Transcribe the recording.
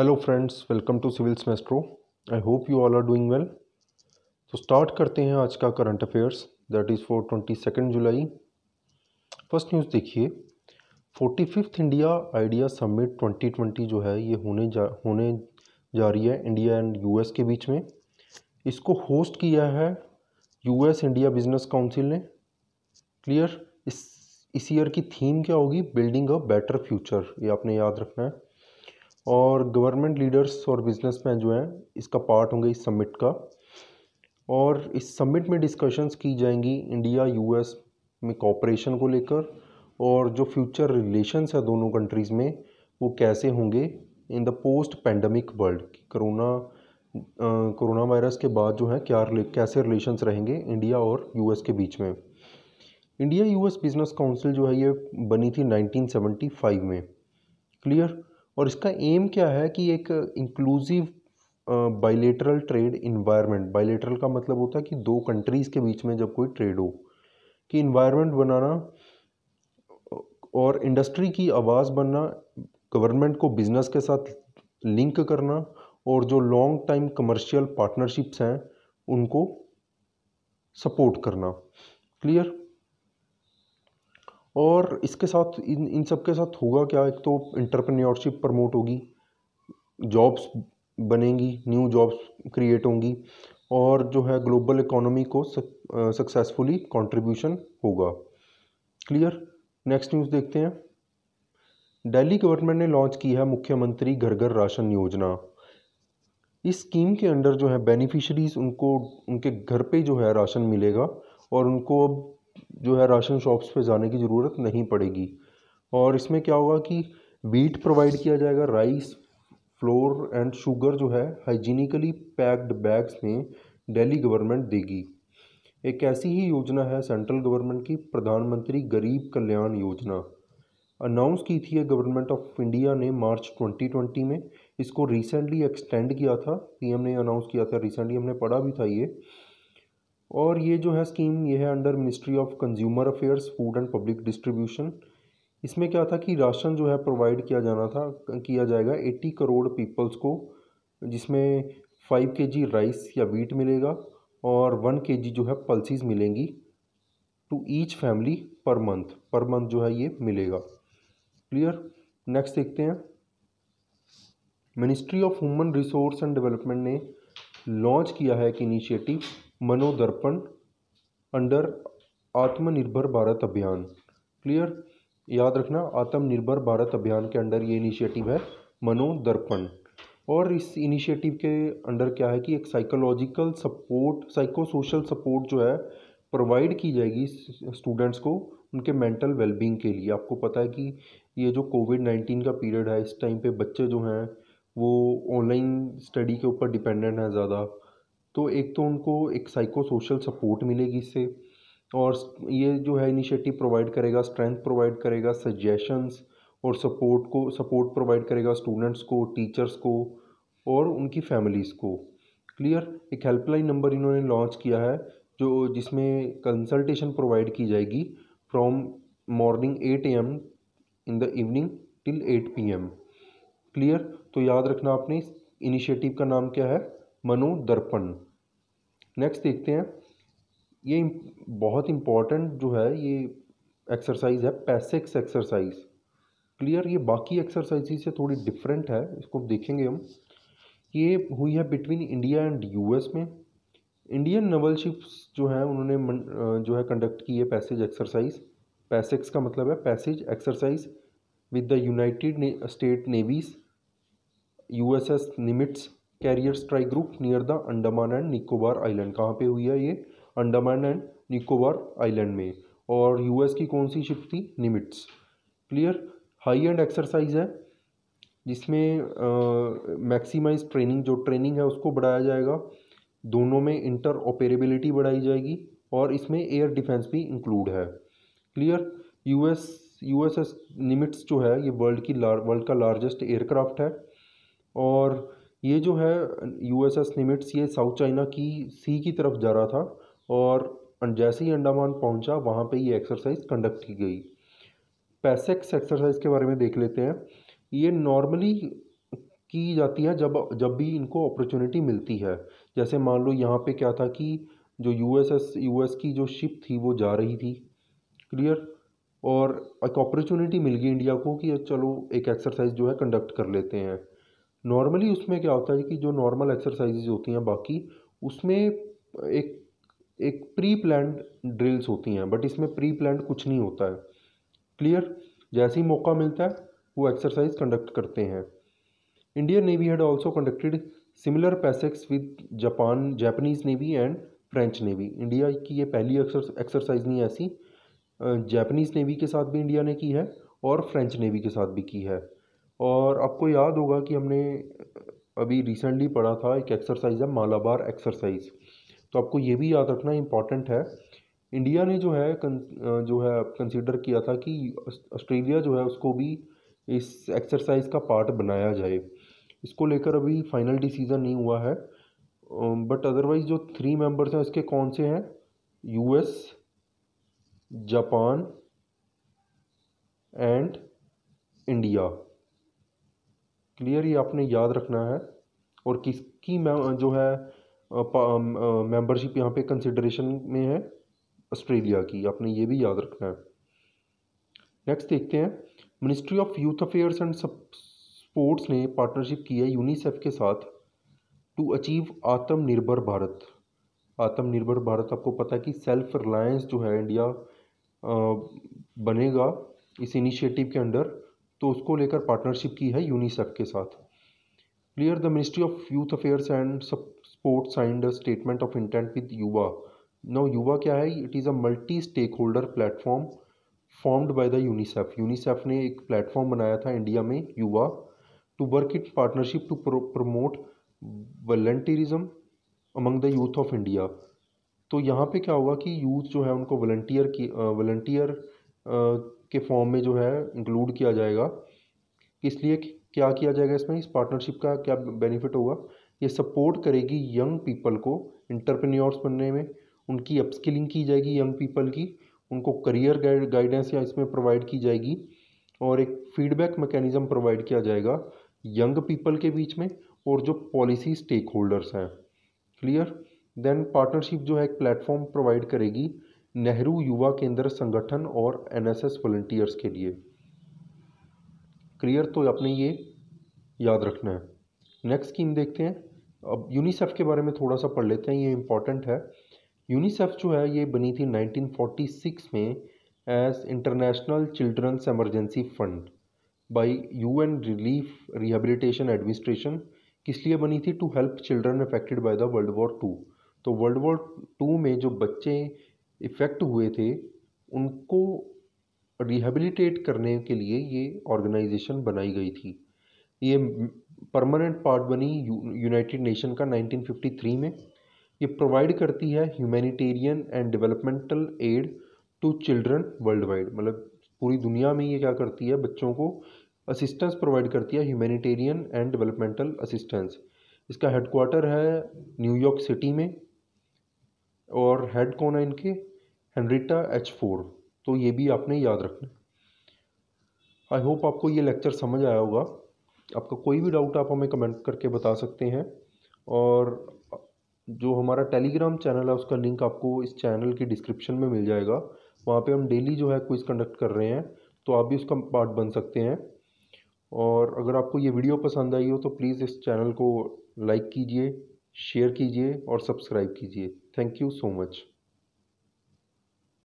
Hello friends, welcome to civils maestro. I hope you all are doing well. तो start करते हैं आज का current affairs, that is for 22 July. First news देखिए, 45th India idea summit 2020 जो है ये होने जा रही है इंडिया एंड यूएस के बीच में। इसको होस्ट किया है यूएस इंडिया बिजनेस काउंसिल ने। क्लियर। इस ईयर की थीम क्या होगी? बिल्डिंग अ बेटर फ्यूचर, ये आपने याद रखना है। और गवर्नमेंट लीडर्स और बिजनेसमैन जो हैं इसका पार्ट होंगे इस समिट का। और इस समिट में डिस्कशंस की जाएंगी इंडिया यूएस में कोऑपरेशन को लेकर, और जो फ्यूचर रिलेशंस है दोनों कंट्रीज़ में वो कैसे होंगे in the post pandemic world. Corona virus के बाद जो है कैसे रिलेशंस रहेंगे इंडिया और यूएस के बीच में। इंडिया यूएस बिजनेस काउंसिल जो है ये बनी थी 1975 में। क्लियर। और इसका एम क्या है कि एक inclusive bilateral trade environment. Bilateral का मतलब होता है कि दो कंट्रीज़ के बीच में जब कोई ट्रेड हो, कि इन्वायरमेंट बनाना और इंडस्ट्री की आवाज़ बनना, गवर्नमेंट को बिजनेस के साथ लिंक करना, और जो लॉन्ग टाइम कमर्शियल पार्टनरशिप्स हैं उनको सपोर्ट करना। क्लियर। और इसके साथ इन सब के साथ होगा क्या? एक तो इंटरप्रेन्योरशिप प्रमोट होगी, जॉब्स बनेंगी, न्यू जॉब्स क्रिएट होंगी, और जो है ग्लोबल इकोनॉमी को सक्सेसफुली कंट्रीब्यूशन होगा। क्लियर। नेक्स्ट न्यूज़ देखते हैं। दिल्ली गवर्नमेंट ने लॉन्च की है मुख्यमंत्री घर घर राशन योजना। इस स्कीम के अंडर जो है बेनिफिशरीज उनको उनके घर पे जो है राशन मिलेगा, और उनको अब जो है राशन शॉप्स पे जाने की ज़रूरत नहीं पड़ेगी। और इसमें क्या होगा कि व्हीट प्रोवाइड किया जाएगा, राइस, फ्लोर एंड शुगर जो है हाइजीनिकली पैक्ड बैग्स में दिल्ली गवर्नमेंट देगी। एक ऐसी ही योजना है सेंट्रल गवर्नमेंट की, प्रधानमंत्री गरीब कल्याण योजना। अनाउंस की थी गवर्नमेंट ऑफ इंडिया ने मार्च 2020 में। इसको रिसेंटली एक्सटेंड किया था, पीएम ने अनाउंस किया था रिसेंटली, हमने पढ़ा भी था ये। और ये जो है स्कीम ये है under ministry of consumer affairs, food and public distribution. इसमें क्या था कि राशन जो है प्रोवाइड किया जाएगा 80 करोड़ पीपल्स को, जिसमें 5 kg राइस या वीट मिलेगा और 1 kg जो है पल्सीज मिलेंगी to each family per month जो है ये मिलेगा। क्लियर। नेक्स्ट देखते हैं। Ministry of human resource and development ने लॉन्च किया है एक इनिशिएटिव मनोदर्पण अंडर आत्मनिर्भर भारत अभियान। क्लियर। याद रखना, आत्मनिर्भर भारत अभियान के अंडर ये इनिशिएटिव है मनोदर्पण। और इस इनिशिएटिव के अंडर क्या है कि एक psychological support, psycho social support जो है प्रोवाइड की जाएगी स्टूडेंट्स को उनके मेंटल वेलबींग के लिए। आपको पता है कि ये जो कोविड-19 का पीरियड है, इस टाइम पे बच्चे जो हैं वो ऑनलाइन स्टडी के ऊपर डिपेंडेंट हैं ज़्यादा। तो एक तो उनको एक साइको सोशल सपोर्ट मिलेगी इससे, और ये जो है इनिशिएटिव प्रोवाइड करेगा, स्ट्रेंथ प्रोवाइड करेगा, सजेशंस और सपोर्ट प्रोवाइड करेगा स्टूडेंट्स को, टीचर्स को और उनकी फैमिलीज़ को। क्लियर। एक हेल्पलाइन नंबर इन्होंने लॉन्च किया है जिसमें कंसल्टेशन प्रोवाइड की जाएगी from morning 8 AM in the evening till 8 PM। Clear. तो याद रखना आपने, इस इनिशिएटिव का नाम क्या है? मनोदर्पण। नेक्स्ट देखते हैं। ये बहुत इम्पॉर्टेंट जो है ये एक्सरसाइज है, पैसेक्स एक्सरसाइज। क्लियर। ये बाकी एक्सरसाइज से थोड़ी डिफरेंट है, इसको देखेंगे हम। ये हुई है बिटवीन इंडिया एंड यूएस में। इंडियन नवल शिप्स जो है उन्होंने जो है कंडक्ट की है पैसेज एक्सरसाइज। पैसेक्स का मतलब है passage exercise with the United state navy's USS Nimitz carrier strike group near the Andaman and Nicobar island. कहाँ पे हुई है ये? अंडमान एंड निकोबार आइलैंड में। और यूएस की कौन सी शिप थी? Nimitz. Clear. High and exercise है जिसमें मैक्सिमाइज ट्रेनिंग, जो ट्रेनिंग है उसको बढ़ाया जाएगा, दोनों में इंटर ऑपरेबिलिटी बढ़ाई जाएगी, और इसमें एयर डिफेंस भी इंक्लूड है। क्लियर। USS निमिट्स जो है ये वर्ल्ड का लार्जेस्ट एयरक्राफ्ट है, और ये जो है USS निमिट्स ये साउथ चाइना की सी की तरफ जा रहा था, और जैसे ही अंडमान पहुंचा वहाँ पे ये एक्सरसाइज कंडक्ट की गई। पैसेक्स एक्सरसाइज के बारे में देख लेते हैं। ये नॉर्मली की जाती है जब जब भी इनको अपॉर्चुनिटी मिलती है। जैसे मान लो यहाँ पे क्या था कि जो यूएस की जो शिप थी वो जा रही थी, क्लियर, और एक अपॉर्चुनिटी मिल गई इंडिया को कि चलो एक एक्सरसाइज जो है कंडक्ट कर लेते हैं। नॉर्मली उसमें क्या होता है कि जो नॉर्मल एक्सरसाइजेज होती हैं बाकी, उसमें एक एक प्री प्लान्ड ड्रिल्स होती हैं, बट इसमें प्री प्लान्ड कुछ नहीं होता है, क्लियर। जैसे ही मौका मिलता है वो एक्सरसाइज कंडक्ट करते हैं। Indian navy had also conducted similar PASSEX with Japanese navy and French navy. India की ये पहली एक्सरसाइज नहीं ऐसी, जापानीज नेवी के साथ भी इंडिया ने की है और फ्रेंच नेवी के साथ भी की है। और आपको याद होगा कि हमने अभी रिसेंटली पढ़ा था, एक एक्सरसाइज है मालाबार एक्सरसाइज, तो आपको ये भी याद रखना इम्पॉर्टेंट है। इंडिया ने जो है कंसीडर किया था कि ऑस्ट्रेलिया जो है उसको भी इस एक्सरसाइज का पार्ट बनाया जाए। इसको लेकर अभी फाइनल डिसीजन नहीं हुआ है, बट अदरवाइज जो 3 मेंबर्स हैं इसके कौन से हैं, US, Japan and India, clear, ये आपने याद रखना है। और किसकी जो है मेंबरशिप यहाँ पे कंसिडरेशन में है, ऑस्ट्रेलिया की, आपने ये भी याद रखना है। नेक्स्ट देखते हैं, ministry of youth affairs and sports ने पार्टनरशिप की है यूनिसेफ के साथ टू अचीव आत्मनिर्भर भारत। आत्मनिर्भर भारत आपको पता है कि सेल्फ रिलायंस जो है इंडिया बनेगा इस इनिशिएटिव के अंडर, तो उसको लेकर पार्टनरशिप की है यूनिसेफ के साथ, clear. The ministry of youth affairs and sports signed a statement of intent with Yuva. Now Yuva क्या है, it is a multi stakeholder platform formed by the UNICEF. UNICEF ने एक प्लेटफॉर्म बनाया था इंडिया में, Yuva, to work in partnership to promote volunteerism among the youth of India. तो यहाँ पे क्या होगा कि यूथ जो है उनको वॉलंटियर के फॉर्म में जो है इंक्लूड किया जाएगा। इसलिए क्या किया जाएगा इसमें, इस पार्टनरशिप का क्या बेनिफिट होगा, ये सपोर्ट करेगी यंग पीपल को एंटरप्रेन्योर्स बनने में, उनकी अपस्किलिंग की जाएगी यंग पीपल की, उनको करियर गाइडेंस या इसमें प्रोवाइड की जाएगी, और एक फीडबैक मैकेनिज़्म प्रोवाइड किया जाएगा यंग पीपल के बीच में और जो पॉलिसी स्टेक होल्डर्स हैं, क्लियर। देन पार्टनरशिप जो है एक प्लेटफॉर्म प्रोवाइड करेगी नेहरू युवा केंद्र संगठन और एनएसएस वॉलंटियर्स के लिए, क्लियर। तो आपने ये याद रखना है। नेक्स्ट स्कीम देखते हैं। अब यूनिसेफ के बारे में थोड़ा सा पढ़ लेते हैं, ये इम्पॉर्टेंट है। यूनिसेफ जो है ये बनी थी 1946 में as international children's emergency fund by UN relief rehabilitation administration. किस लिए बनी थी, to help children affected by the world war two. तो वर्ल्ड वॉर टू में जो बच्चे इफ़ेक्ट हुए थे उनको रिहेबिलिटेट करने के लिए ये ऑर्गेनाइजेशन बनाई गई थी। ये परमानेंट पार्ट बनी यूनाइटेड नेशन का 1953 में। ये प्रोवाइड करती है humanitarian and developmental aid to children worldwide, मतलब पूरी दुनिया में ये क्या करती है, बच्चों को असिस्टेंस प्रोवाइड करती है, ह्यूमैनिटेरियन एंड डेवलपमेंटल असिस्टेंस। इसका हेडक्वार्टर है न्यूयॉर्क सिटी में, और हेड कौन है इनके, हेनरिटा एच फोर्ड। तो ये भी आपने याद रखना। आई होप आपको ये लेक्चर समझ आया होगा। आपका कोई भी डाउट आप हमें कमेंट करके बता सकते हैं, और जो हमारा टेलीग्राम चैनल है उसका लिंक आपको इस चैनल की डिस्क्रिप्शन में मिल जाएगा। वहाँ पे हम डेली जो है क्विज़ कंडक्ट कर रहे हैं, तो आप भी उसका पार्ट बन सकते हैं। और अगर आपको ये वीडियो पसंद आई हो तो प्लीज़ इस चैनल को लाइक कीजिए, शेयर कीजिए और सब्सक्राइब कीजिए। Thank you so much.